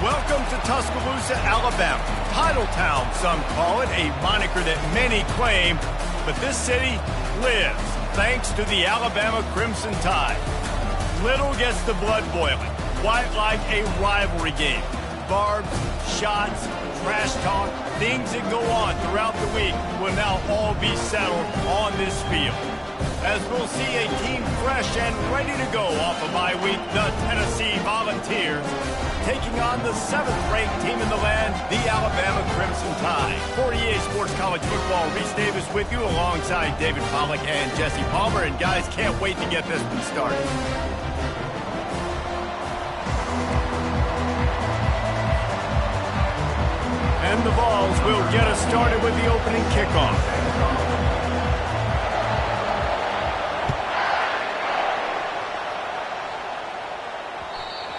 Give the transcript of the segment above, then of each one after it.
Welcome to Tuscaloosa, Alabama. Titletown, some call it, a moniker that many claim, but this city lives thanks to the Alabama Crimson Tide. Little gets the blood boiling, quite like a rivalry game. Barbs, shots, trash talk, things that go on throughout the week will now all be settled on this field. As we'll see a team fresh and ready to go off of bye week, the Tennessee Volunteers, taking on the 7th-ranked team in the land, the Alabama Crimson Tide. For EA Sports College Football, Reese Davis with you alongside David Pollack and Jesse Palmer. And guys, can't wait to get this one started. And the Vols will get us started with the opening kickoff.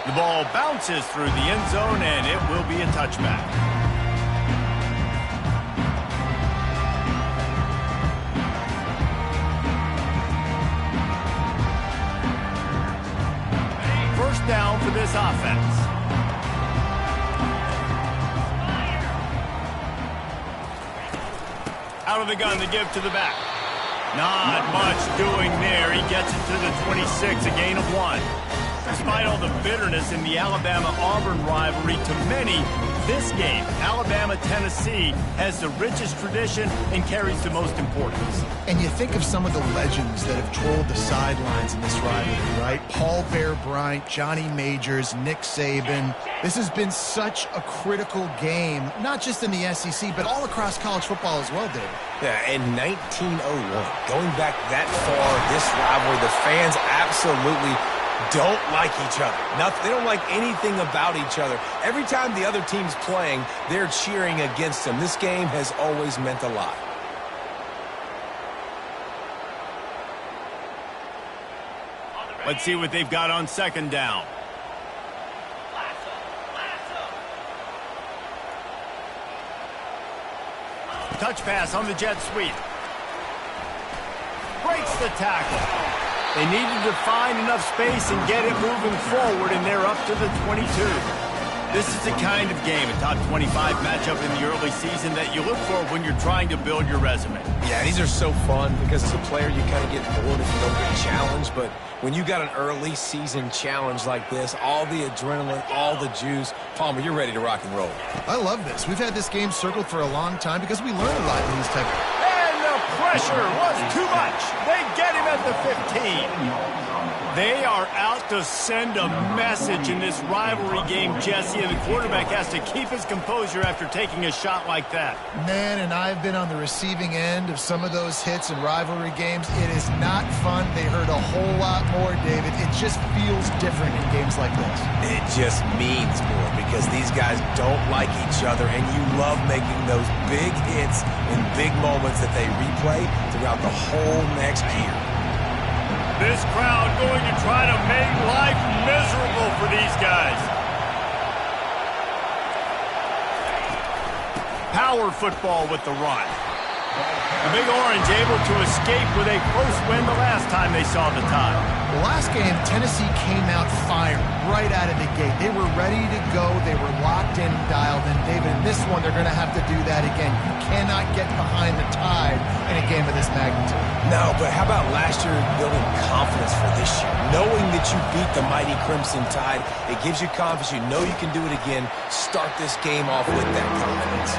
The ball bounces through the end zone, and it will be a touchback. First down for this offense. Out of the gun to give to the back. Not much doing there. He gets it to the 26, a gain of 1. Despite all the bitterness in the Alabama-Auburn rivalry, to many, this game, Alabama-Tennessee, has the richest tradition and carries the most importance. And you think of some of the legends that have trolled the sidelines in this rivalry, right? Paul Bear Bryant, Johnny Majors, Nick Saban. This has been such a critical game, not just in the SEC, but all across college football as well, David. Yeah, in 1901, going back that far, this rivalry, the fans absolutely don't like each other. They don't like anything about each other. Every time the other team's playing, they're cheering against them. This game has always meant a lot. Let's see what they've got on second down. Touch pass on the jet sweep. Breaks the tackle. They needed to find enough space and get it moving forward, and they're up to the 22. This is the kind of game, a top 25 matchup in the early season, that you look for when you're trying to build your resume. Yeah, these are so fun because as a player, you kind of get bored if you don't get challenged. But when you got an early season challenge like this, all the adrenaline, all the juice, Palmer, you're ready to rock and roll. I love this. We've had this game circled for a long time because we learn a lot in these type of... Pressure was too much. They get him at the 15. They are out to send a message in this rivalry game, Jesse, and the quarterback has to keep his composure after taking a shot like that. Man, and I've been on the receiving end of some of those hits in rivalry games. It is not fun. They hurt a whole lot more, David. It just feels different in games like this. It just means more because these guys don't like each other, and you love making those big hits in big moments that they replay throughout the whole next year. This crowd going to try to make life miserable for these guys. Power football with the run. The Big Orange able to escape with a close win the last time they saw the Tide. The last game, Tennessee came out firing right out of the gate. They were ready to go. They were locked in, dialed in. David, in this one, they're going to have to do that again. You cannot get behind the Tide in a game of this magnitude. No, but how about last year building confidence for this year? Knowing that you beat the mighty Crimson Tide, it gives you confidence. You know you can do it again. Start this game off with that confidence.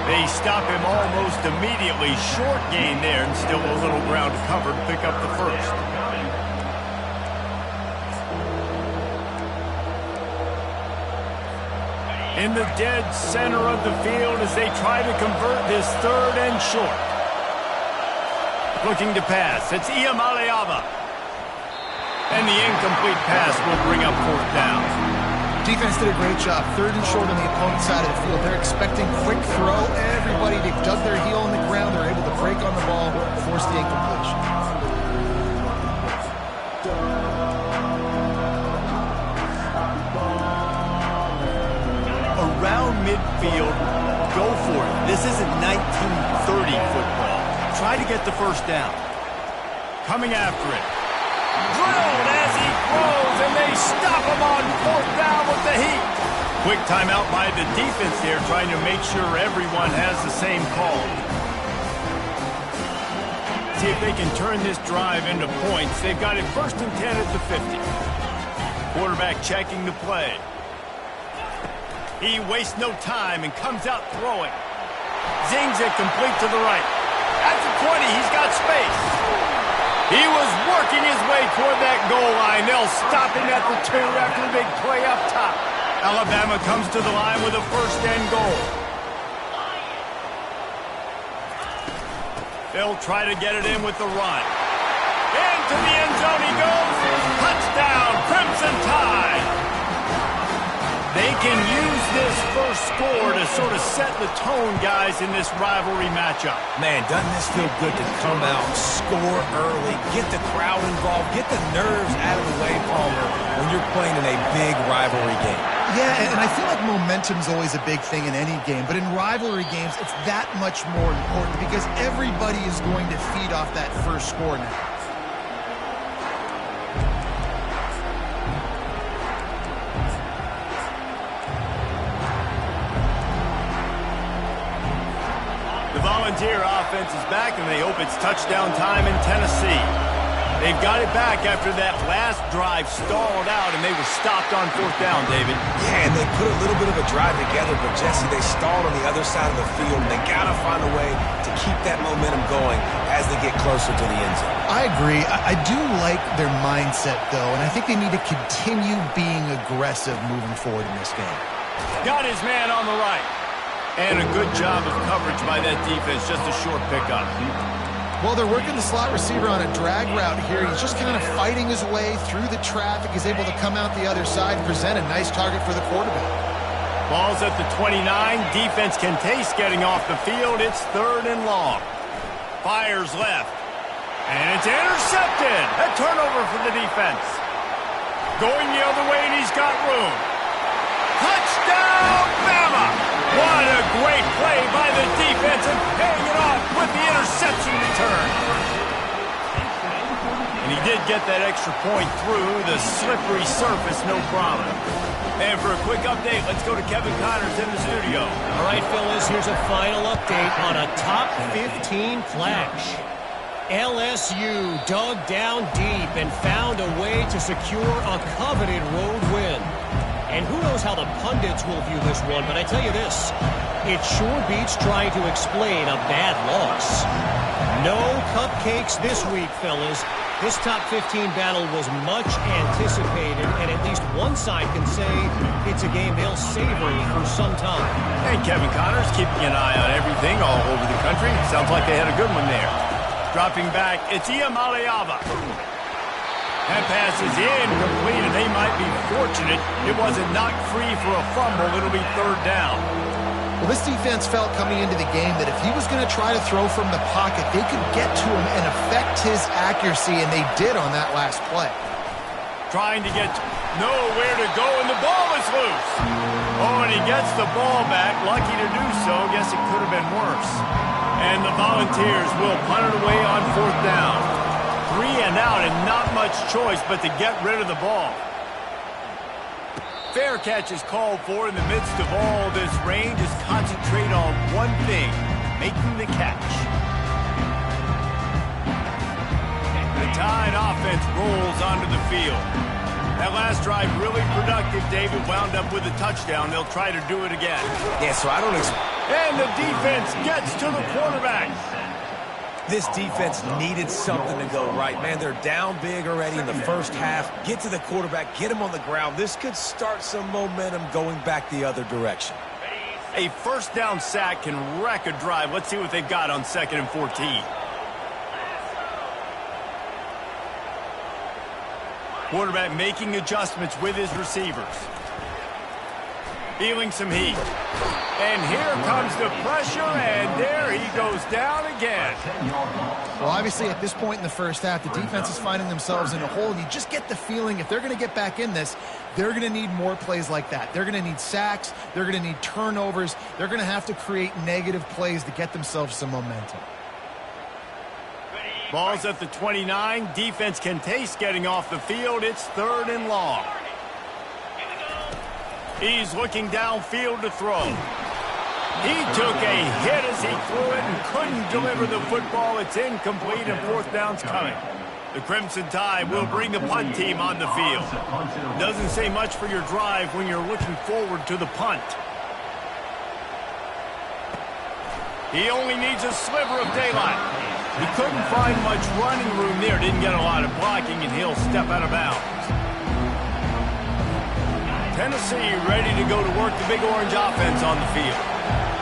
They stop him almost immediately. Short gain there, and still a little ground covered to pick up the first. In the dead center of the field as they try to convert this third and short. Looking to pass. It's Iamaleava. And the incomplete pass will bring up fourth down. Defense did a great job. Third and short on the opponent's side of the field. They're expecting quick throw. Everybody, they've dug their heel on the ground. They're able to break on the ball, force the incompletion. Around midfield, go for it. This isn't 1930 football. Try to get the first down. Coming after it. Drilled as he throws, and they stop him on fourth down with the heat. Quick timeout by the defense there, trying to make sure everyone has the same call. See if they can turn this drive into points. They've got it 1st and 10 at the 50. Quarterback checking the play. He wastes no time and comes out throwing. Zings it complete to the right. At the 20, he's got space. He was working his way toward that goal line. They'll stop him at the 2 after the big play up top. Alabama comes to the line with a 1st and goal. They'll try to get it in with the run. Into the end zone he goes. Touchdown, Crimson Tide. They can use this first score to sort of set the tone, guys, in this rivalry matchup. Man, doesn't this feel good to come out, score early, get the crowd involved, get the nerves out of the way, Palmer, when you're playing in a big rivalry game? Yeah, and I feel like momentum's always a big thing in any game, but in rivalry games, it's that much more important because everybody is going to feed off that first score now. Volunteer offense is back, and they hope it's touchdown time in Tennessee. They've got it back after that last drive stalled out, and they were stopped on 4th down, David. Yeah, and they put a little bit of a drive together, but, Jesse, they stalled on the other side of the field, and they got to find a way to keep that momentum going as they get closer to the end zone. I agree. I do like their mindset, though, and I think they need to continue being aggressive moving forward in this game. Got his man on the right. And a good job of coverage by that defense, just a short pickup. Well, they're working the slot receiver on a drag route here. He's just kind of fighting his way through the traffic. He's able to come out the other side and present a nice target for the quarterback. Ball's at the 29. Defense can taste getting off the field. It's 3rd and long. Fires left. And it's intercepted. A turnover for the defense. Going the other way, and he's got room. Touchdown, Bama! What a great play by the defense and paying it off with the interception return. And he did get that extra point through the slippery surface, no problem. And for a quick update, let's go to Kevin Connors in the studio. All right, fellas, here's a final update on a top 15 clash. LSU dug down deep and found a way to secure a coveted road win. And who knows how the pundits will view this one, but I tell you this, it sure beats trying to explain a bad loss. No cupcakes this week, fellas. This top 15 battle was much anticipated, and at least one side can say it's a game they'll savor for some time. And Kevin Connors keeping an eye on everything all over the country. Sounds like they had a good one there. Dropping back, it's Iamaleava. That pass is incomplete, and they might be fortunate it wasn't knocked free for a fumble. It'll be 3rd down. Well, this defense felt coming into the game that if he was going to try to throw from the pocket, they could get to him and affect his accuracy, and they did on that last play. Trying to get nowhere to go, and the ball is loose. Oh, and he gets the ball back. Lucky to do so. Guess it could have been worse. And the Volunteers will punt it away on 4th down. 3 and out, and not much choice but to get rid of the ball. Fair catch is called for. In the midst of all this rain, just concentrate on one thing, making the catch. The Tide offense rolls onto the field. That last drive really productive. David wound up with a touchdown. They'll try to do it again. Yeah, so I don't expect... And the defense gets to the quarterback. This defense needed something to go right. Man, they're down big already in the first half. Get to the quarterback, get him on the ground. This could start some momentum going back the other direction. A 1st down sack can wreck a drive. Let's see what they've got on 2nd and 14. Quarterback making adjustments with his receivers. Feeling some heat. And here comes the pressure, and there he goes down again. Well, obviously, at this point in the first half, the defense is finding themselves in a hole, and you just get the feeling if they're going to get back in this, they're going to need more plays like that. They're going to need sacks. They're going to need turnovers. They're going to have to create negative plays to get themselves some momentum. Ball's at the 29. Defense can taste getting off the field. It's 3rd and long. He's looking downfield to throw. He took a hit as he threw it and couldn't deliver the football. It's incomplete and fourth down's coming. The Crimson Tide will bring the punt team on the field. Doesn't say much for your drive when you're looking forward to the punt. He only needs a sliver of daylight. He couldn't find much running room there. Didn't get a lot of blocking, and he'll step out of bounds. Tennessee ready to go to work the Big Orange offense on the field.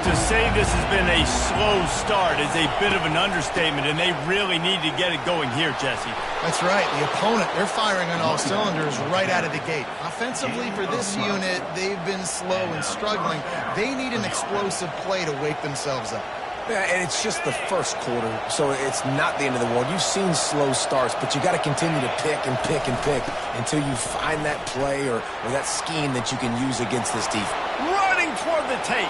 To say this has been a slow start is a bit of an understatement, and they really need to get it going here, Jesse. That's right. The opponent, they're firing on all cylinders right out of the gate. Offensively for this unit, they've been slow and struggling. They need an explosive play to wake themselves up. Yeah, and it's just the first quarter, so it's not the end of the world. You've seen slow starts, but you got to continue to pick and pick and pick until you find that play or that scheme that you can use against this defense. Running toward the tape.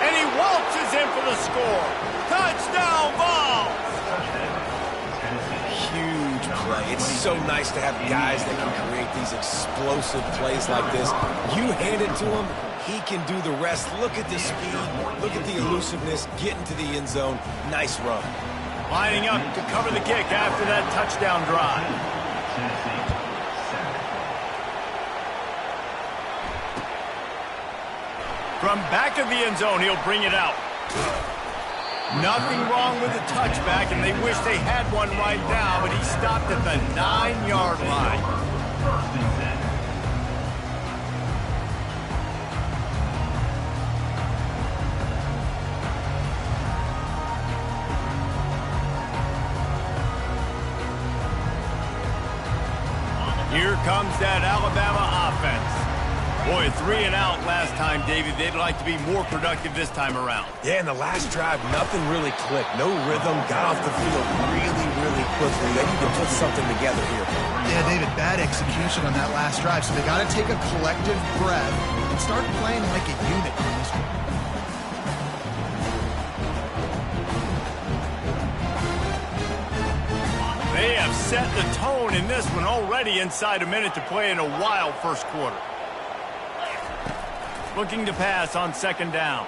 And he waltzes in for the score. Touchdown, Vols! Huge play. It's so nice to have guys that can create these explosive plays like this. You hand it to him, he can do the rest. Look at the speed. Look at the elusiveness. Getting to the end zone. Nice run. Lining up to cover the kick after that touchdown drive. From back of the end zone, he'll bring it out. Nothing wrong with the touchback, and they wish they had one right now, but he stopped at the 9-yard line. Here comes that Alabama offense. Boy, 3 and out last time, David. They'd like to be more productive this time around. Yeah, in the last drive, nothing really clicked. No rhythm. Got off the field really, really quickly. They need to put something together here. Yeah, David, bad execution on that last drive. So they got to take a collective breath and start playing like a unit on this one. They have set the tone in this one already inside a minute to play in a wild first quarter. Looking to pass on second down.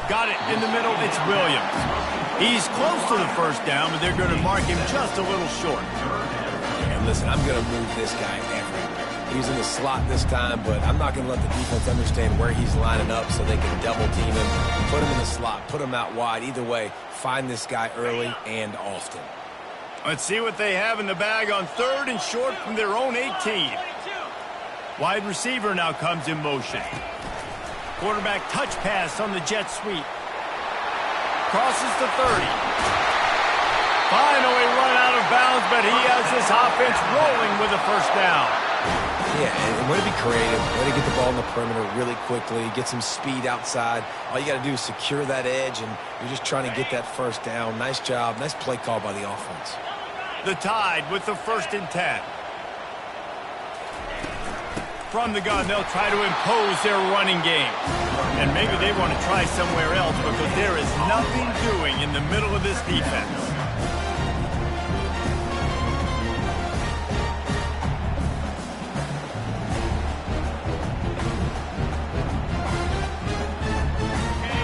Got it in the middle. It's Williams. He's close to the first down, but they're going to mark him just a little short. And listen, I'm going to move this guy everywhere. He's in the slot this time, but I'm not going to let the defense understand where he's lining up so they can double team him, put him in the slot, put him out wide. Either way, find this guy early and often. Let's see what they have in the bag on third and short from their own 18. Wide receiver now comes in motion. Quarterback touch pass on the jet sweep. Crosses the 30. Finally run out of bounds, but he has this offense rolling with a first down. Yeah, and way to be creative, way to get the ball in the perimeter really quickly, get some speed outside. All you got to do is secure that edge, and you're just trying to get that first down. Nice job. Nice play call by the offense. The Tide with the 1st and 10. From the gun, they'll try to impose their running game. And maybe they want to try somewhere else because there is nothing doing in the middle of this defense.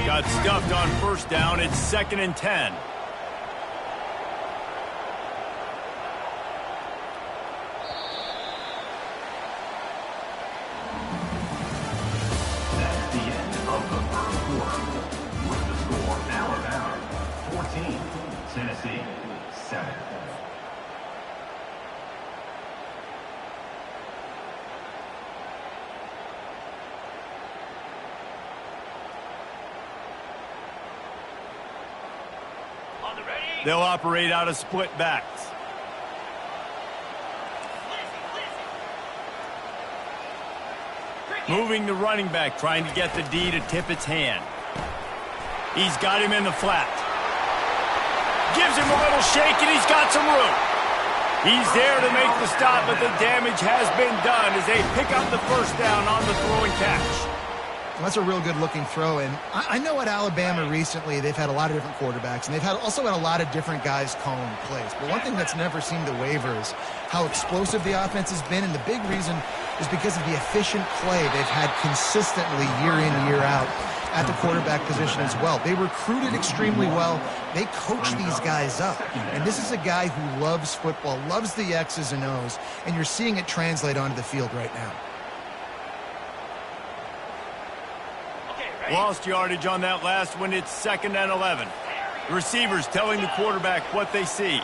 Got stuffed on first down. It's 2nd and 10. Tennessee, 7. They'll operate out of split backs. Moving the running back, trying to get the D to tip its hand. He's got him in the flat. Gives him a little shake, and he's got some room. He's there to make the stop, but the damage has been done as they pick up the first down on the throw and catch. That's a real good-looking throw. And I know at Alabama recently they've had a lot of different quarterbacks, and they've also had a lot of different guys calling plays. But one thing that's never seemed to waver is how explosive the offense has been, and the big reason is because of the efficient play they've had consistently year in, year out at the quarterback position as well. They recruited extremely well. They coach these guys up. And this is a guy who loves football, loves the X's and O's, and you're seeing it translate onto the field right now. Lost yardage on that last one. It's 2nd and 11. The receivers telling the quarterback what they see.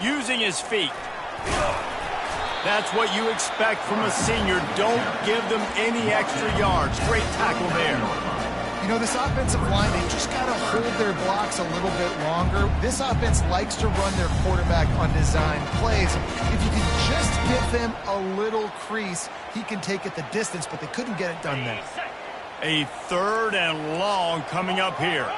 Using his feet. That's what you expect from a senior. Don't give them any extra yards. Great tackle there. You know, this offensive line, they just got to hold their blocks a little bit longer. This offense likes to run their quarterback on design plays. If you can just give him a little crease, he can take it the distance, but they couldn't get it done there. A 3rd and long coming up here.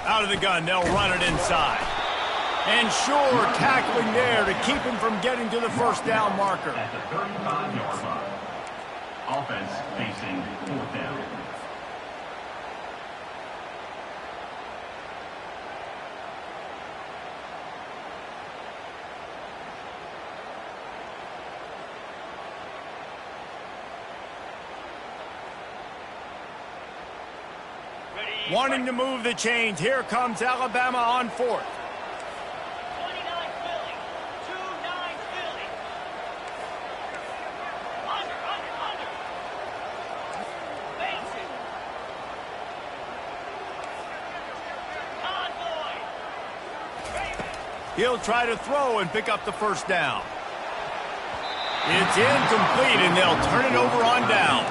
Out of the gun, they'll run it inside. And sure, tackling there to keep him from getting to the first down marker. At the 35-yard line. Offense facing 4th down. Wanting to move the chains. Here comes Alabama on 4th. He'll try to throw and pick up the first down. It's incomplete, and they'll turn it over on downs.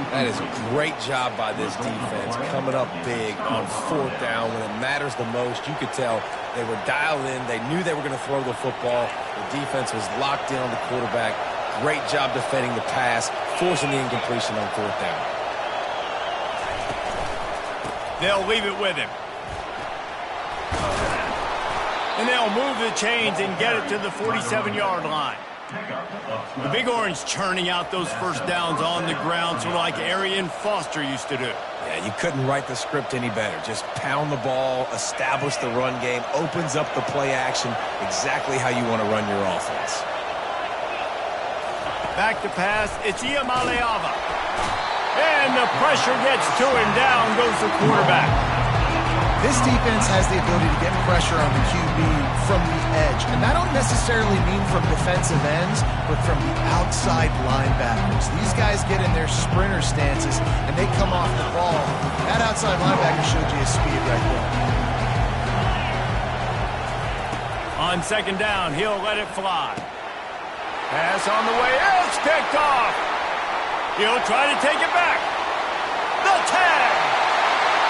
That is a great job by this defense, coming up big on 4th down when it matters the most. You could tell they were dialed in. They knew they were going to throw the football. The defense was locked in on the quarterback. Great job defending the pass, forcing the incompletion on 4th down. They'll leave it with him. And they'll move the chains and get it to the 47-yard line. The Big Orange churning out those first downs on the ground, sort of like Arian Foster used to do. Yeah, you couldn't write the script any better. Just pound the ball, establish the run game, opens up the play action, exactly how you want to run your offense. Back to pass, it's Iamaleava. And the pressure gets to him, down goes the quarterback. This defense has the ability to get pressure on the QB from the edge. And that don't necessarily mean from defensive ends, but from the outside linebackers. These guys get in their sprinter stances, and they come off the ball. That outside linebacker showed you his speed right there. On 2nd down, he'll let it fly. Pass on the way, it's picked off. He'll try to take it back. The tag.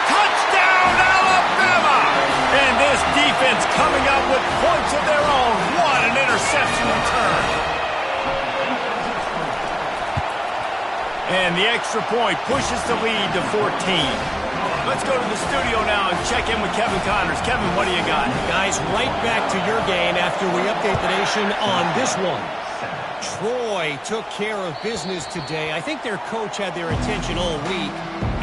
Touchdown, Alabama! And this defense coming up with points of their own. What an interception return. And the extra point pushes the lead to 14. Let's go to the studio now and check in with Kevin Connors. Kevin, what do you got? Guys, right back to your game after we update the nation on this one. Troy took care of business today. I think their coach had their attention all week,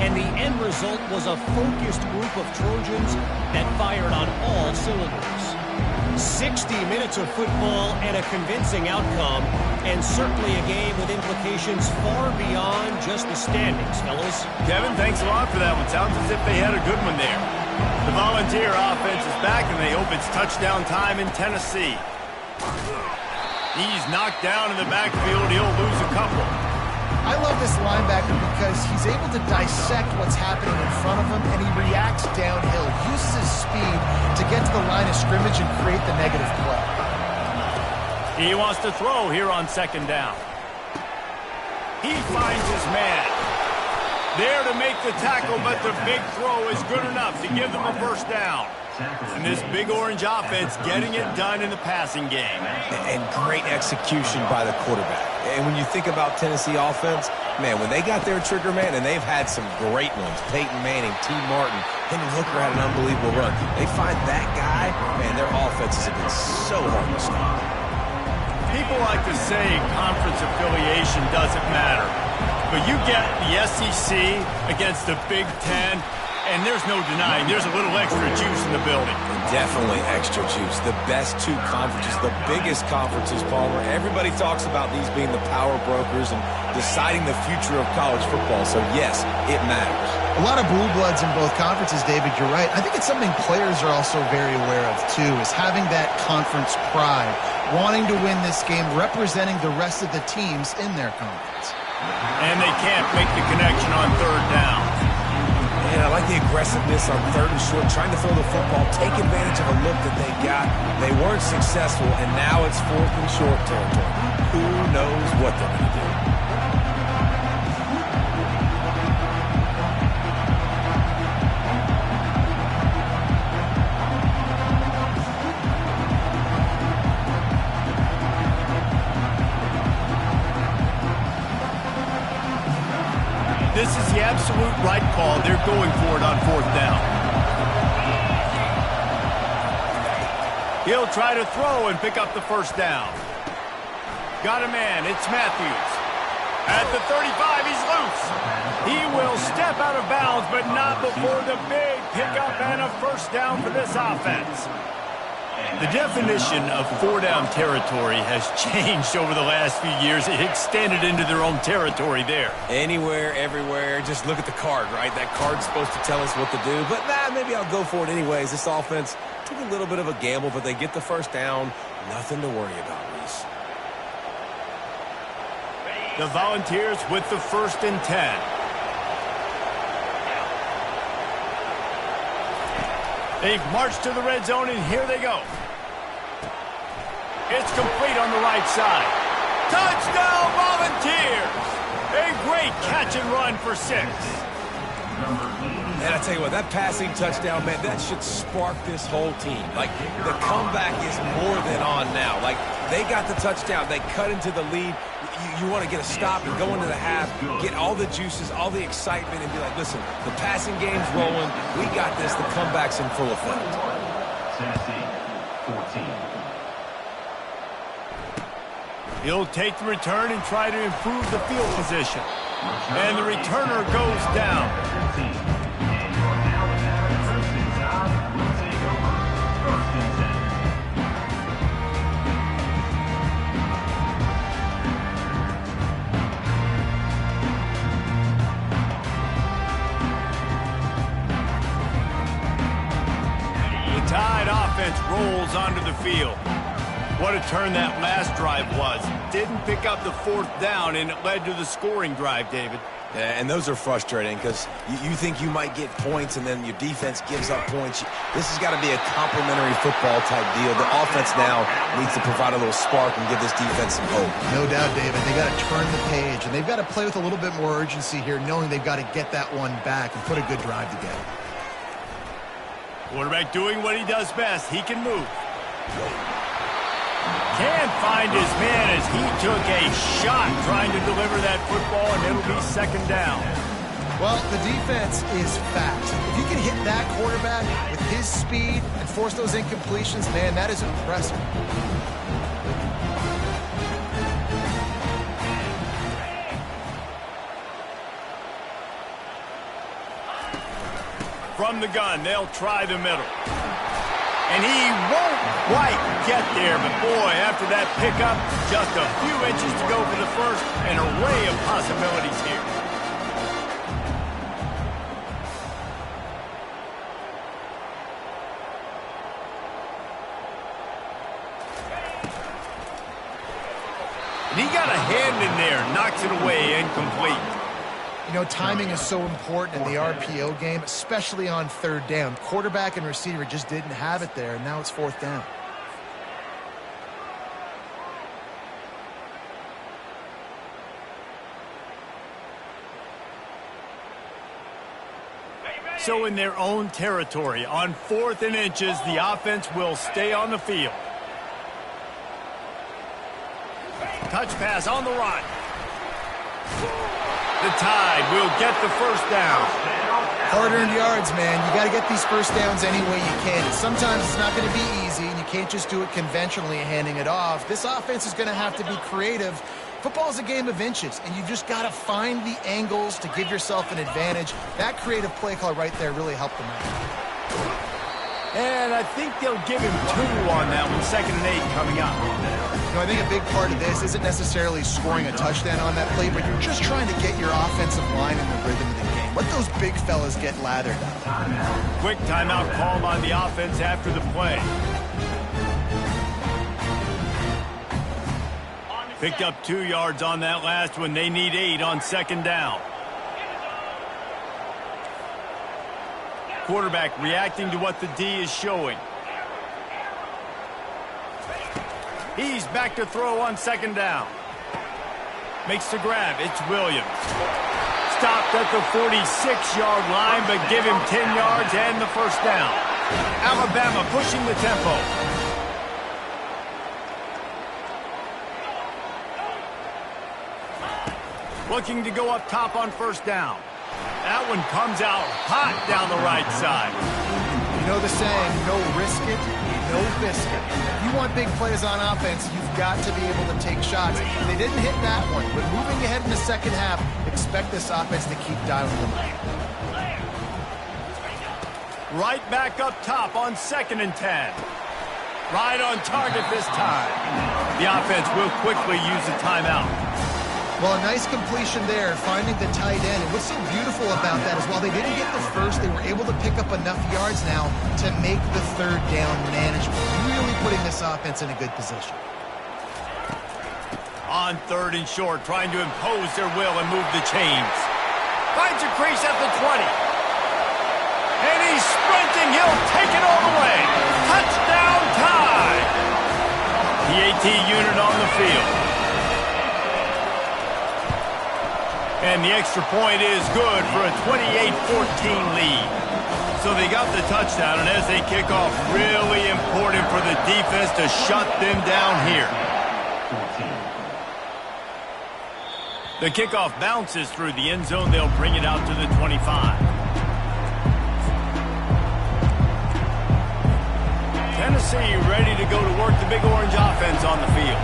and the end result was a focused group of Trojans that fired on all cylinders. 60 minutes of football and a convincing outcome, and certainly a game with implications far beyond just the standings, fellas. Kevin, thanks a lot for that one. Sounds as if they had a good one there. The Volunteer offense is back, and they hope it's touchdown time in Tennessee. He's knocked down in the backfield. He'll lose a couple. I love this linebacker because he's able to dissect what's happening in front of him, and he reacts downhill, uses his speed to get to the line of scrimmage and create the negative play. He wants to throw here on 2nd down. He finds his man. There to make the tackle, but the big throw is good enough to give them a first down. And this Big Orange offense getting it done in the passing game. And great execution by the quarterback. And when you think about Tennessee offense, Man, when they got their trigger man, and they've had some great ones, Peyton Manning, T. Martin, Hendon Hooker had an unbelievable run. They find that guy, man, their offenses have been so hard to stop. People like to say conference affiliation doesn't matter. But you get the SEC against the Big Ten, and there's no denying there's a little extra juice in the building. Definitely extra juice. The best two conferences, the biggest conferences, Palmer. Everybody talks about these being the power brokers and deciding the future of college football. So, yes, it matters. A lot of blue bloods in both conferences, David, you're right. I think it's something players are also very aware of, too, is having that conference pride, wanting to win this game, representing the rest of the teams in their conference. And they can't make the connection on third down. Yeah, I like the aggressiveness on third and short, trying to throw the football, take advantage of a look that they got. They weren't successful, and now it's fourth and short territory. Who knows what they're going to do? This is the absolute right call. They're going for it on fourth down. He'll try to throw and pick up the first down. Got a man. It's Matthews. At the 35, he's loose. He will step out of bounds, but not before the big pickup and a first down for this offense. The definition of four-down territory has changed over the last few years. It extended into their own territory there. Anywhere, everywhere. Just look at the card, right? That card's supposed to tell us what to do. But, maybe I'll go for it anyways. This offense took a little bit of a gamble, but they get the first down. Nothing to worry about, Reese. The Volunteers with the 1st and 10. They've marched to the red zone, and here they go. It's complete on the right side. Touchdown, Volunteers! A great catch and run for 6. And I tell you what, that passing touchdown, man, that should spark this whole team. Like, the comeback is more than on now. Like, they got the touchdown. They cut into the lead. You want to get a stop and go into the half, get all the juices, all the excitement, and be like, listen, the passing game's rolling. We got this. The comeback's in full effect. Tennessee, 14. He'll take the return and try to improve the field position. And the returner goes down. Tide offense rolls onto the field. What a turn that last drive was. Didn't pick up the 4th down, and it led to the scoring drive, David. Yeah, and those are frustrating because you think you might get points, and then your defense gives up points. This has got to be a complimentary football type deal. The offense now needs to provide a little spark and give this defense some hope. No doubt, David. They got to turn the page, and they've got to play with a little bit more urgency here, knowing they've got to get that one back and put a good drive together. Quarterback doing what he does best. He can move. Can't find his man as he took a shot trying to deliver that football, and it'll be 2nd down. Well, the defense is fast. If you can hit that quarterback with his speed and force those incompletions, man, that is impressive. From the gun, they'll try the middle. And he won't quite get there, but boy, after that pickup, just a few inches to go for the first, an array of possibilities here. And he got a hand in there, knocks it away, incomplete. You know, timing is so important in the RPO game, especially on 3rd down. Quarterback and receiver just didn't have it there, and now it's 4th down. So in their own territory, on 4th and inches, the offense will stay on the field. Touch pass on the run. The Tide will get the first down. Hard-earned yards, man. You got to get these first downs any way you can. Sometimes it's not going to be easy, and you can't just do it conventionally handing it off. This offense is going to have to be creative. Football is a game of inches, and you just got to find the angles to give yourself an advantage. That creative play call right there really helped them out. And I think they'll give him 2 on that one. 2nd and 8 coming up. You know, I think a big part of this isn't necessarily scoring a touchdown on that play, but you're just trying to get your offensive line in the rhythm of the game. Let those big fellas get lathered up. Quick timeout called on the offense after the play. Picked up 2 yards on that last one. They need 8 on 2nd down. Quarterback reacting to what the D is showing. He's back to throw on 2nd down. Makes the grab. It's Williams. Stopped at the 46-yard line, but give him 10 yards and the first down. Alabama pushing the tempo. Looking to go up top on 1st down. That one comes out hot down the right side. You know the saying, no risk it, no biscuit. If you want big plays on offense, you've got to be able to take shots. They didn't hit that one, but moving ahead in the 2nd half, expect this offense to keep dialing them up. Right back up top on 2nd and 10. Right on target this time. The offense will quickly use a timeout. Well, a nice completion there, finding the tight end. And what's so beautiful about that is while they didn't get the first, they were able to pick up enough yards now to make the 3rd down manageable. Really putting this offense in a good position. On 3rd and short, trying to impose their will and move the chains. Finds a crease at the 20. And he's sprinting. He'll take it all the way. Touchdown Tide. The AT unit on the field. And the extra point is good for a 28-14 lead. So they got the touchdown, and as they kick off, really important for the defense to shut them down here. The kickoff bounces through the end zone. They'll bring it out to the 25. Tennessee ready to go to work the Big Orange offense on the field.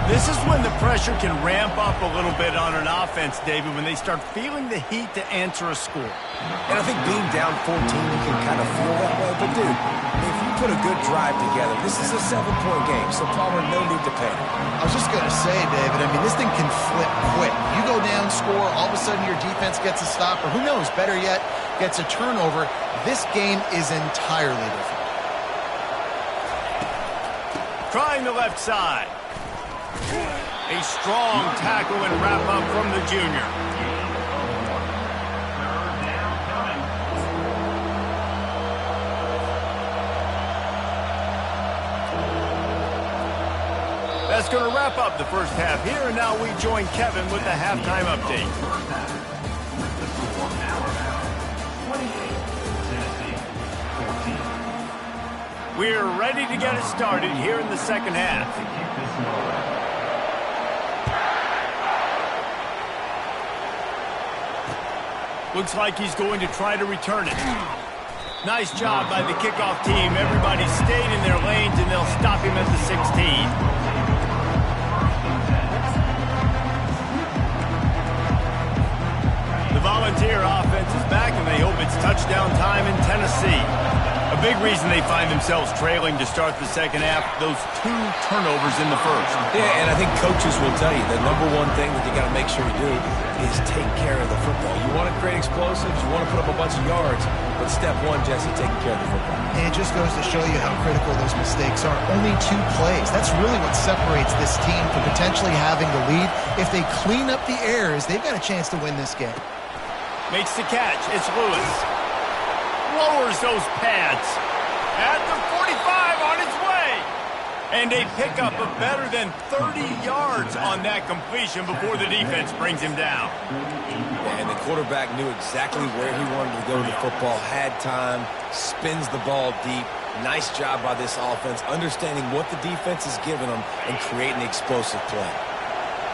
This is when the pressure can ramp up a little bit on an offense, David, when they start feeling the heat to answer a score. And I think being down 14, you can kind of feel that way. But, dude, if you put a good drive together, this is a 7-point game, so Palmer, no need to panic. I was just going to say, David, I mean, this thing can flip quick. You go down, score, all of a sudden your defense gets a stop, or who knows, better yet, gets a turnover. This game is entirely different. Trying the left side. A strong tackle and wrap up from the junior. That's going to wrap up the first half here, and now we join Kevin with the halftime update. We're ready to get it started here in the 2nd half. Looks like he's going to try to return it. Nice job by the kickoff team. Everybody stayed in their lanes, and they'll stop him at the 16. The Volunteer offense is back, and they hope it's touchdown time in Tennessee. A big reason they find themselves trailing to start the 2nd half, those 2 turnovers in the first. Yeah, and I think coaches will tell you the number one thing that you got to make sure you do is take care of the football. You want to create explosives, you want to put up a bunch of yards, but step 1, Jesse, taking care of the football. And it just goes to show you how critical those mistakes are. Only 2 plays. That's really what separates this team from potentially having the lead. If they clean up the errors, they've got a chance to win this game. Makes the catch. It's Lewis. Lowers those pads. At the 45 on its way. And a pickup of better than 30 yards on that completion before the defense brings him down. And the quarterback knew exactly where he wanted to go with the football, had time, spins the ball deep. Nice job by this offense, understanding what the defense is giving them and creating explosive play.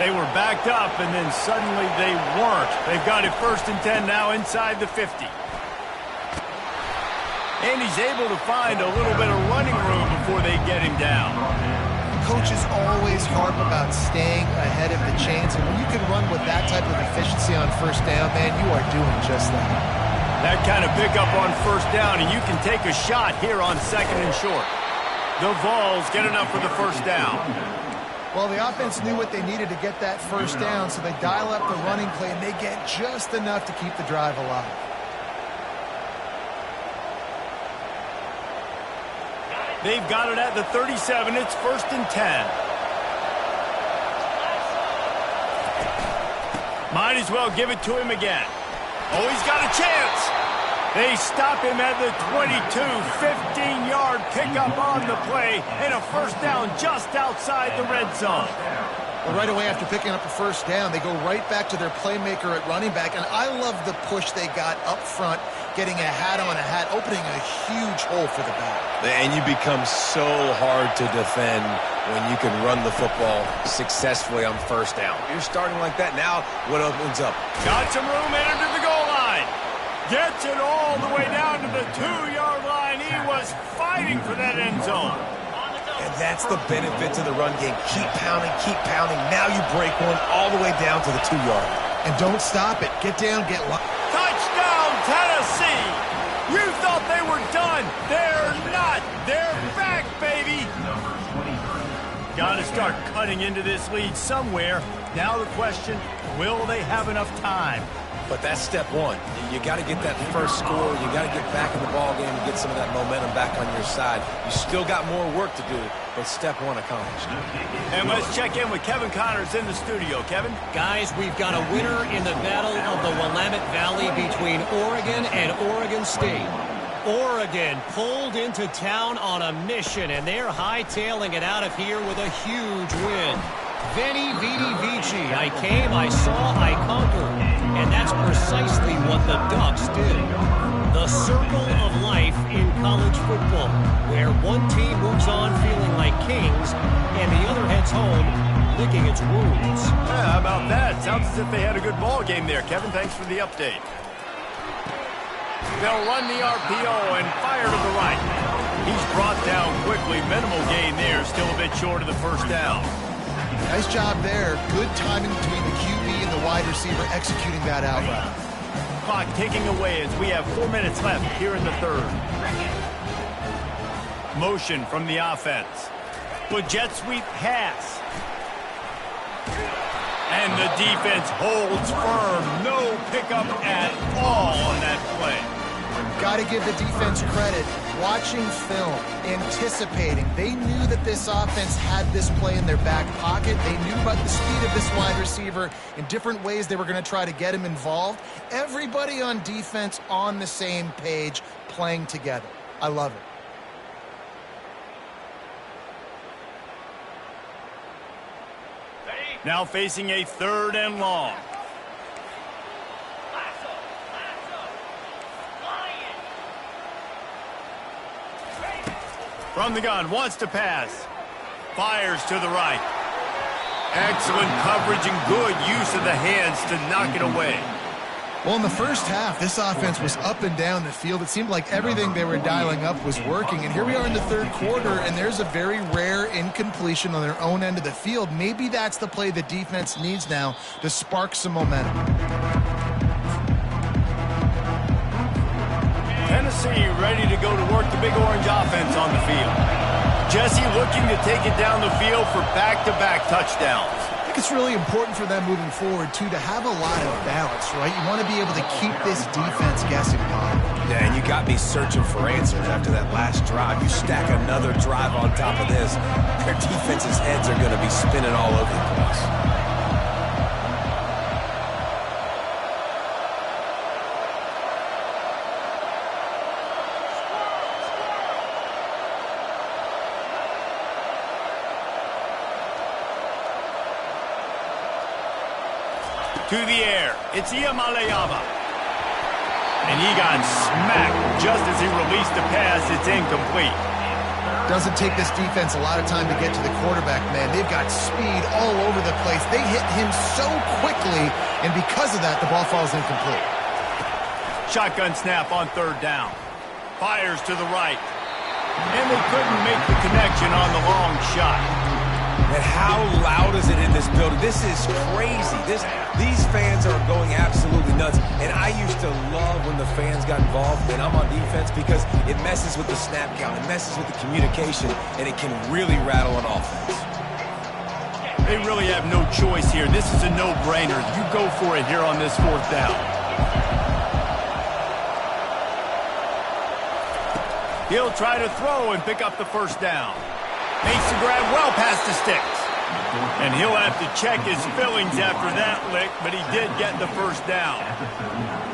They were backed up, and then suddenly they weren't. They've got it 1st and 10 now inside the 50. And he's able to find a little bit of running room before they get him down. Coaches always harp about staying ahead of the chains, and when you can run with that type of efficiency on 1st down, man, you are doing just that. That kind of pickup on 1st down, and you can take a shot here on 2nd and short. The Vols get enough for the 1st down. Well, the offense knew what they needed to get that 1st down, so they dial up the running play, and they get just enough to keep the drive alive. They've got it at the 37. It's 1st and 10. Might as well give it to him again. Oh, he's got a chance. They stop him at the 22. 15-yard pickup on the play, and a 1st down just outside the red zone. Well, right away after picking up a 1st down, they go right back to their playmaker at running back, and I love the push they got up front, getting a hat on a hat, opening a huge hole for the back. And you become so hard to defend when you can run the football successfully on 1st down. You're starting like that now, what opens up? Got some room, entered to the goal line. Gets it all the way down to the 2-yard line. He was fighting for that end zone. And that's the benefit to the run game. Keep pounding, keep pounding. Now you break one all the way down to the 2-yard. And don't stop it. Get down, get low. Touchdown, Tennessee! You thought they were done. They're not. They're back, baby. Got to start cutting into this lead somewhere. Now the question, will they have enough time? But that's step one. You got to get that 1st score. You got to get back in the ball game and get some of that momentum back on your side. You still got more work to do, but step one accomplished. And let's check in with Kevin Connors in the studio. Kevin? Guys, we've got a winner in the battle of the Willamette Valley between Oregon and Oregon State. Oregon pulled into town on a mission, and they're hightailing it out of here with a huge win. Veni, Vidi, Vici. I came, I saw, I conquered. And that's precisely what the Ducks did. The circle of life in college football, where one team moves on feeling like kings, and the other heads home licking its wounds. Yeah, how about that? Sounds as if they had a good ball game there. Kevin, thanks for the update. They'll run the RPO and fire to the right. He's brought down quickly. Minimal gain there, still a bit short of the 1st down. Nice job there. Good timing between the QB and the wide receiver executing that out route. Clock ticking away as we have 4 minutes left here in the 3rd. Motion from the offense. But jet sweep pass. And the defense holds firm. No pickup at all on that play. Got to give the defense credit. Watching film, anticipating. They knew that this offense had this play in their back pocket. They knew about the speed of this wide receiver. In different ways, they were going to try to get him involved. Everybody on defense on the same page, playing together. I love it. Now facing a 3rd and long. From the gun, wants to pass. Fires to the right. Excellent coverage and good use of the hands to knock it away. Well, in the 1st half, this offense was up and down the field. It seemed like everything they were dialing up was working. And here we are in the 3rd quarter, and there's a very rare incompletion on their own end of the field. Maybe that's the play the defense needs now to spark some momentum. Tennessee ready to go to work the Big Orange offense on the field. Jesse looking to take it down the field for back-to-back touchdowns. I think it's really important for them moving forward, too, to have a lot of balance, right? You want to be able to keep this defense guessing, Bob. Yeah, and you got me searching for answers after that last drive. You stack another drive on top of this, their defense's heads are going to be spinning all over the place. To the air, it's Iamaleava. And he got smacked just as he released the pass. It's incomplete. Doesn't take this defense a lot of time to get to the quarterback, man. They've got speed all over the place. They hit him so quickly, and because of that, the ball falls incomplete. Shotgun snap on third down. Fires to the right. And they couldn't make the connection on the long shot. And how loud is it in this building? This is crazy. These fans are going absolutely nuts. And I used to love when the fans got involved when I'm on defense because it messes with the snap count. It messes with the communication, and it can really rattle an offense. They really have no choice here. This is a no-brainer. You go for it here on this fourth down. He'll try to throw and pick up the first down. Makes the grab well past the sticks. And he'll have to check his fillings after that lick, but he did get the first down.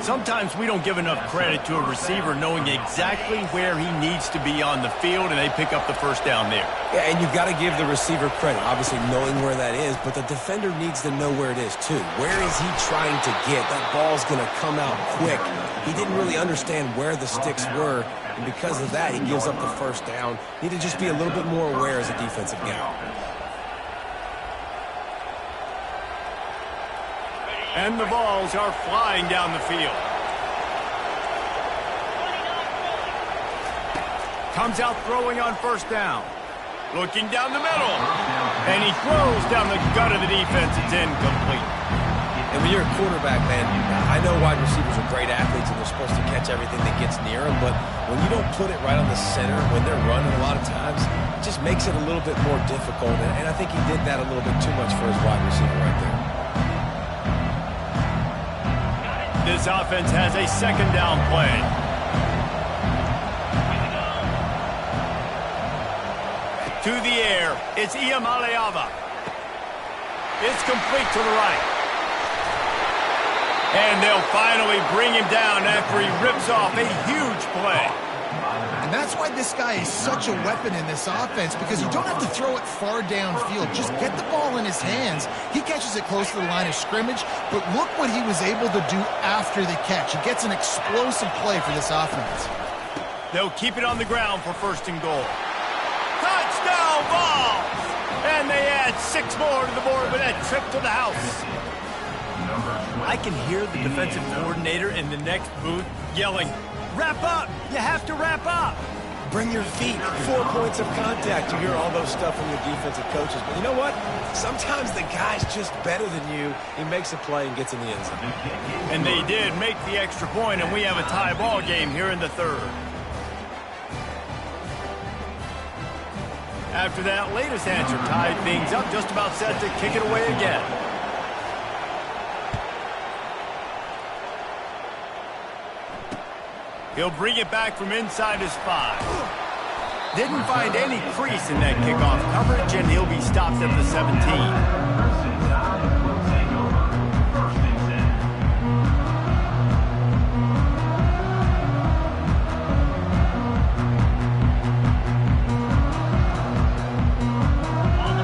Sometimes we don't give enough credit to a receiver knowing exactly where he needs to be on the field, and they pick up the first down there. Yeah, and you've got to give the receiver credit, obviously knowing where that is, but the defender needs to know where it is too. Where is he trying to get? That ball's going to come out quick. He didn't really understand where the sticks were, and because of that, he gives up the first down. Need to just be a little bit more aware as a defensive guy. And the balls are flying down the field. Comes out throwing on first down. Looking down the middle. And he throws down the gut of the defense. It's incomplete. And when you're a quarterback, man, I know wide receivers are great athletes and they're supposed to catch everything that gets near them, but when you don't put it right on the center, when they're running a lot of times, it just makes it a little bit more difficult. And I think he did that a little bit too much for his wide receiver right there. This offense has a second down play. To the air, it's Iamaleava. It's complete to the right. And they'll finally bring him down after he rips off a huge play. And that's why this guy is such a weapon in this offense, because you don't have to throw it far downfield. Just get the ball in his hands. He catches it close to the line of scrimmage, but look what he was able to do after the catch. He gets an explosive play for this offense. They'll keep it on the ground for first and goal. Touchdown ball! And they add 6 more to the board with that trip to the house. I can hear the defensive coordinator in the next booth yelling, "Wrap up! You have to wrap up!" Bring your feet. 4 points of contact. You hear all those stuff from your defensive coaches. But you know what? Sometimes the guy's just better than you. He makes a play and gets in the end zone. And they did make the extra point, and we have a tie ball game here in the third. After that latest answer tied things up, just about set to kick it away again. He'll bring it back from inside his 5. Didn't find any crease in that kickoff coverage, and he'll be stopped at the 17.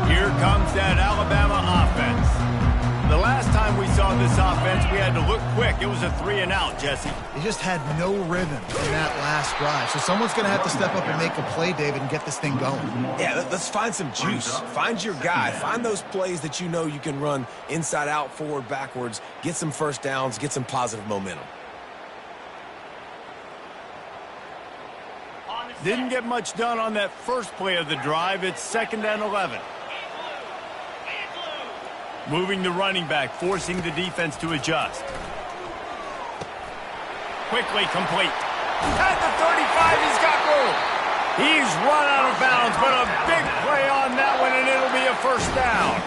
Here comes that Alabama offense. The last time we saw this offense, we had to look quick. It was a 3-and-out, Jesse. They just had no rhythm in that last drive. So someone's going to have to step up and make a play, David, and get this thing going. Yeah, let's find some juice. Find your guy. Find those plays that you know you can run inside out, forward, backwards. Get some first downs. Get some positive momentum. Didn't get much done on that first play of the drive. It's 2nd and 11. Moving the running back, forcing the defense to adjust. Quickly complete. At the 35, he's got room. He's run out of bounds, but a big play on that one, and it'll be a first down.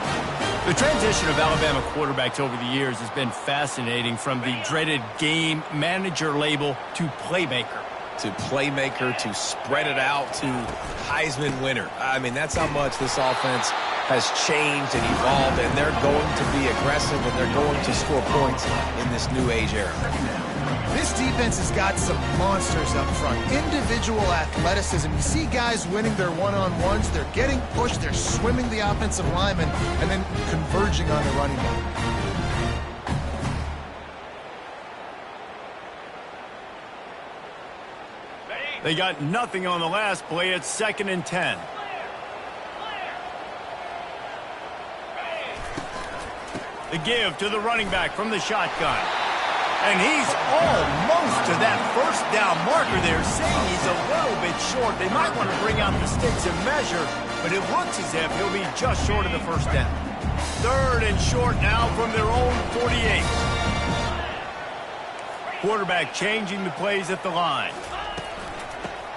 The transition of Alabama quarterbacks over the years has been fascinating, from the dreaded game manager label to playmaker. To playmaker, to spread it out, to Heisman winner. I mean, that's how much this offense has changed and evolved, and they're going to be aggressive, and they're going to score points in this new age era. This defense has got some monsters up front. Individual athleticism. You see guys winning their one-on-ones. They're getting pushed. They're swimming the offensive lineman and then converging on the running back. They got nothing on the last play. It's 2nd and 10. The give to the running back from the shotgun. And he's almost to that first down marker there, saying he's a little bit short. They might want to bring out the sticks and measure, but it looks as if he'll be just short of the first down. 3rd and short now from their own 48. Quarterback changing the plays at the line.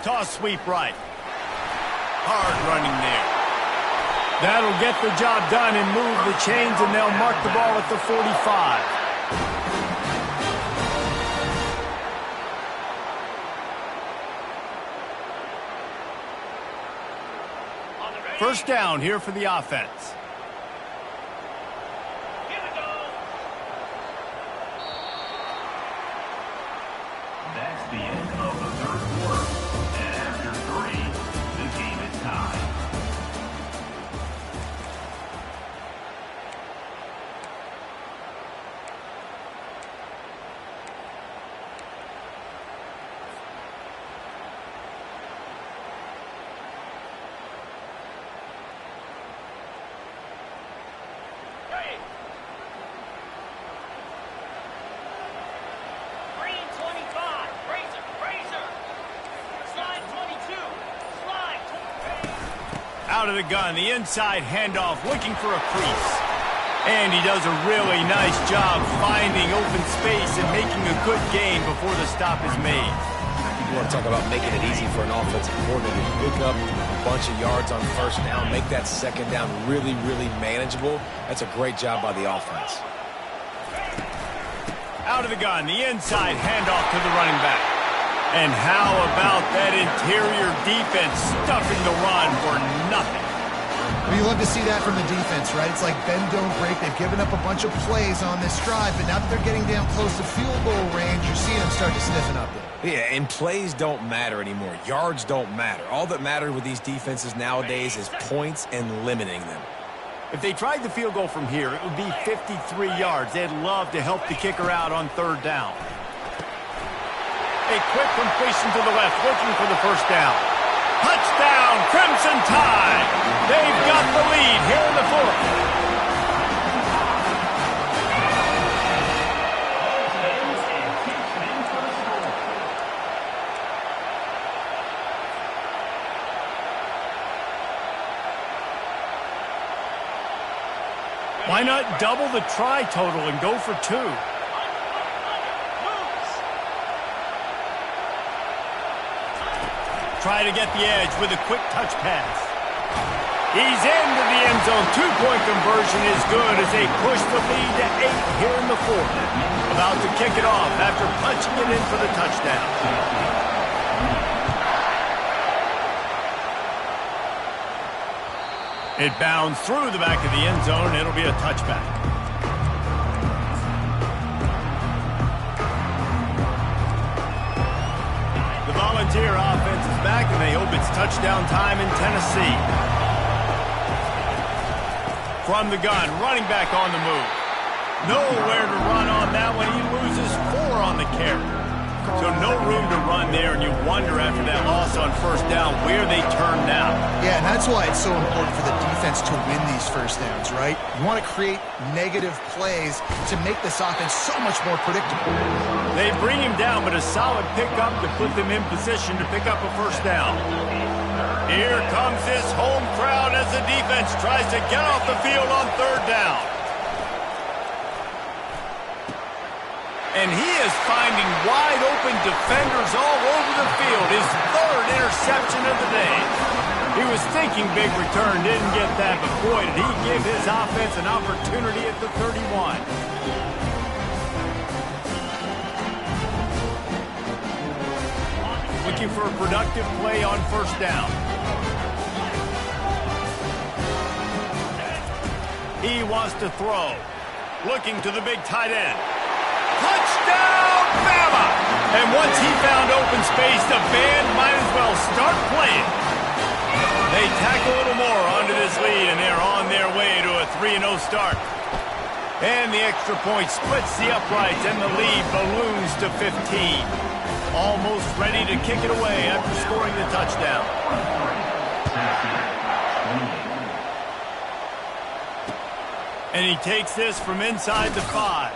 Toss sweep right. Hard running there. That'll get the job done and move the chains, and they'll mark the ball at the 45. First down here for the offense. That's the end of the 3rd quarter. And after 3, the game is tied. Out of the gun, the inside handoff, looking for a crease. And he does a really nice job finding open space and making a good gain before the stop is made. You want to talk about making it easy for an offensive coordinator to pick up a bunch of yards on first down, make that second down really, really manageable. That's a great job by the offense. Out of the gun, the inside handoff to the running back. And how about that interior defense stuffing the run for nothing? Well, you love to see that from the defense, right? It's like bend, don't break. They've given up a bunch of plays on this drive, but now that they're getting down close to field goal range, you're seeing them start to stiffen up there. Yeah, and plays don't matter anymore. Yards don't matter. All that matters with these defenses nowadays is points and limiting them. If they tried the field goal from here, it would be 53 yards. They'd love to help the kicker out on 3rd down. A quick completion to the left, looking for the first down. Touchdown, Crimson Tide! They've got the lead here in the 4th. Why not double the try total and go for 2? Try to get the edge with a quick touch pass. He's into the end zone. 2-point conversion is good as they push the lead to 8 here in the 4th. About to kick it off after punching it in for the touchdown. It bounds through the back of the end zone, and it'll be a touchback. The Volunteer offense is back, and they hope it's touchdown time in Tennessee. From the gun, running back on the move. Nowhere to run on that one. He loses 4 on the carry. So no room to run there, and you wonder after that loss on first down where they turn now. Yeah, and that's why it's so important for the defense to win these first downs, right? You want to create negative plays to make this offense so much more predictable. They bring him down, but a solid pickup to put them in position to pick up a first down. Here comes this home crowd as the defense tries to get off the field on 3rd down. And he is finding wide-open defenders all over the field. His 3rd interception of the day. He was thinking big return, didn't get that, but boy, did he give his offense an opportunity at the 31. Looking for a productive play on first down. He wants to throw. Looking to the big tight end. Touchdown, Bama! And once he found open space, the band might as well start playing. They tack a little more onto this lead, and they're on their way to a 3-0 start. And the extra point splits the uprights, and the lead balloons to 15. almost ready to kick it away after scoring the touchdown. And he takes this from inside the 5.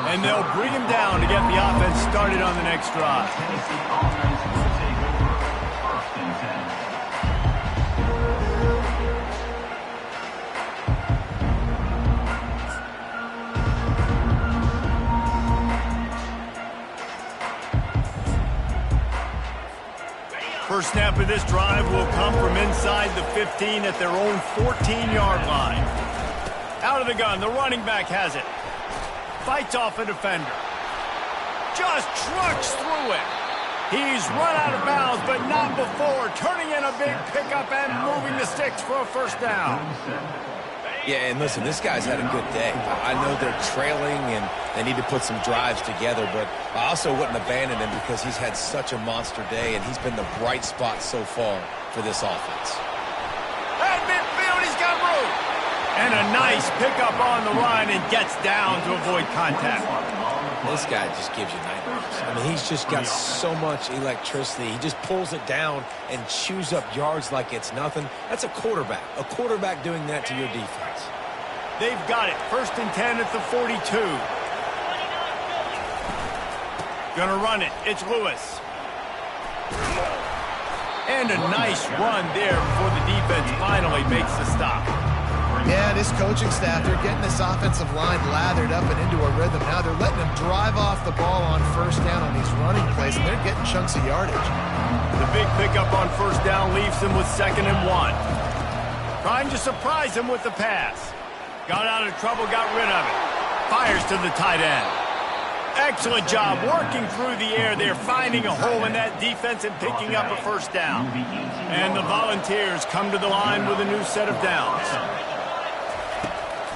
And they'll bring him down to get the offense started on the next drive. First snap of this drive will come from inside the 15 at their own 14-yard line. Out of the gun, the running back has it. Fights off a defender. Just trucks through it. He's run out of bounds, but not before. Turning in a big pickup and moving the sticks for a first down. Yeah, and listen, this guy's had a good day. I know they're trailing and they need to put some drives together, but I also wouldn't abandon him because he's had such a monster day, and he's been the bright spot so far for this offense. At midfield, he's got room. And a nice pickup on the run and gets down to avoid contact. This guy just gives you nightmares. I mean, he's just got so much electricity. He just pulls it down and chews up yards like it's nothing. That's a quarterback. A quarterback doing that to your defense. They've got it. 1st and 10 at the 42. Gonna run it. It's Lewis. And a nice run there before the defense finally makes the stop. Yeah, this coaching staff, they're getting this offensive line lathered up and into a rhythm. Now they're letting them drive off the ball on first down on these running plays, and they're getting chunks of yardage. The big pickup on first down leaves them with 2nd and 1. Trying to surprise him with the pass. Got out of trouble, got rid of it. Fires to the tight end. Excellent job working through the air there, finding a hole in that defense and picking up a first down. And the Volunteers come to the line with a new set of downs.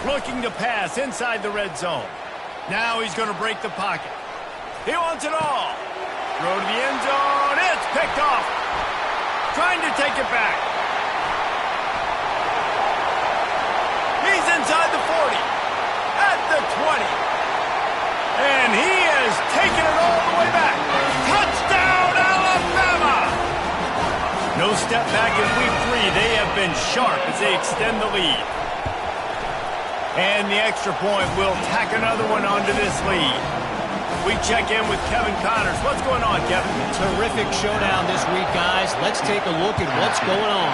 Looking to pass inside the red zone. Now he's going to break the pocket. He wants it all. Throw to the end zone. It's picked off. Trying to take it back. He's inside the 40. At the 20. And he has taken it all the way back. Touchdown, Alabama! No step back in week 3. They have been sharp as they extend the lead. And the extra point will tack another one onto this lead. We check in with Kevin Connors. What's going on, Kevin? Terrific showdown this week, guys. Let's take a look at what's going on.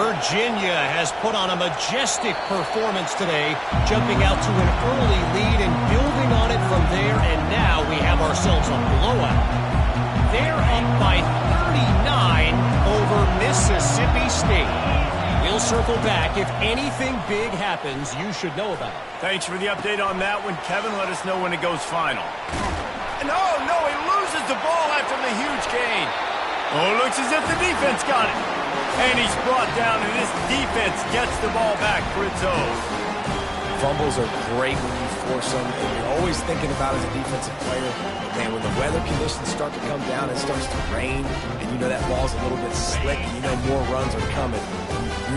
Virginia has put on a majestic performance today, jumping out to an early lead and building on it from there, and now we have ourselves a blowout. They're up by 39 over Mississippi State. We'll circle back. If anything big happens, you should know about it. Thanks for the update on that one, Kevin. Let us know when it goes final. And oh, no, he loses the ball after the huge gain. Oh, looks as if the defense got it. And he's brought down, and this defense gets the ball back for its own. Fumbles are great when you force them, and you're always thinking about as a defensive player, man, when the weather conditions start to come down, it starts to rain, and you know that ball's a little bit slick, and you know more runs are coming.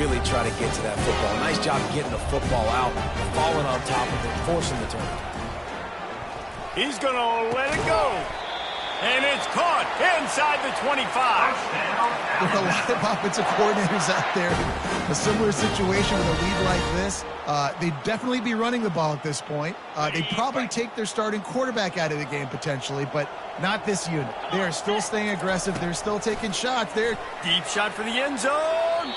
Really try to get to that football. Nice job getting the football out, falling on top of it, forcing the turnover. He's going to let it go. And it's caught inside the 25. With a lot of offensive coordinators out there, a similar situation with a lead like this, they'd definitely be running the ball at this point. They'd probably take their starting quarterback out of the game potentially, but not this unit. They are still staying aggressive. They're still taking shots. They're deep shot for the end zone.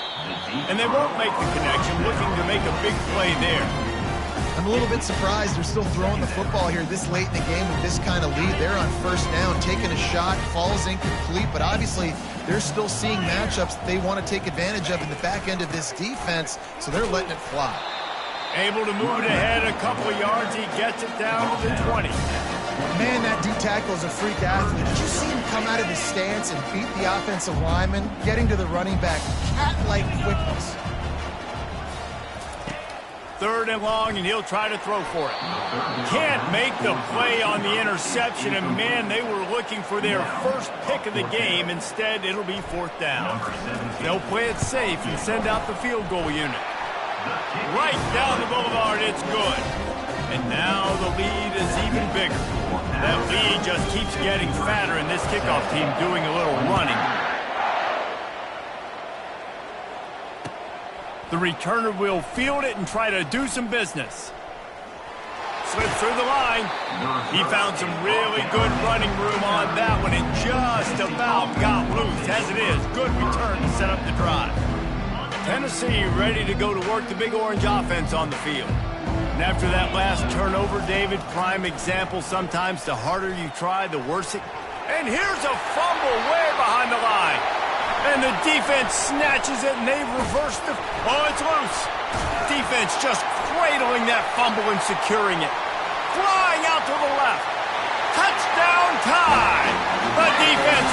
And they won't make the connection, looking to make a big play there. I'm a little bit surprised they're still throwing the football here this late in the game with this kind of lead. They're on first down, taking a shot, falls incomplete, but obviously they're still seeing matchups that they want to take advantage of in the back end of this defense, so they're letting it fly. Able to move it ahead a couple of yards. He gets it down to the 20. Man, that D-tackle is a freak athlete. Did you see him come out of his stance and beat the offensive lineman, getting to the running back? Cat-like quickness. 3rd and long, and he'll try to throw for it. Can't make the play on the interception, and man, they were looking for their first pick of the game. Instead, it'll be 4th down. They'll play it safe and send out the field goal unit. Right down the boulevard, it's good. And now the lead is even bigger. That lead just keeps getting fatter, and this kickoff team doing a little running. The returner will field it and try to do some business. Slips through the line. He found some really good running room on that one and just about got loose. As it is, good return to set up the drive. Tennessee ready to go to work the Big Orange offense on the field. And after that last turnover, David, prime example, sometimes the harder you try, the worse it. And here's a fumble way behind the line. And the defense snatches it, and they reverse the... Oh, it's loose. Defense just cradling that fumble and securing it. Flying out to the left. Touchdown time. The defense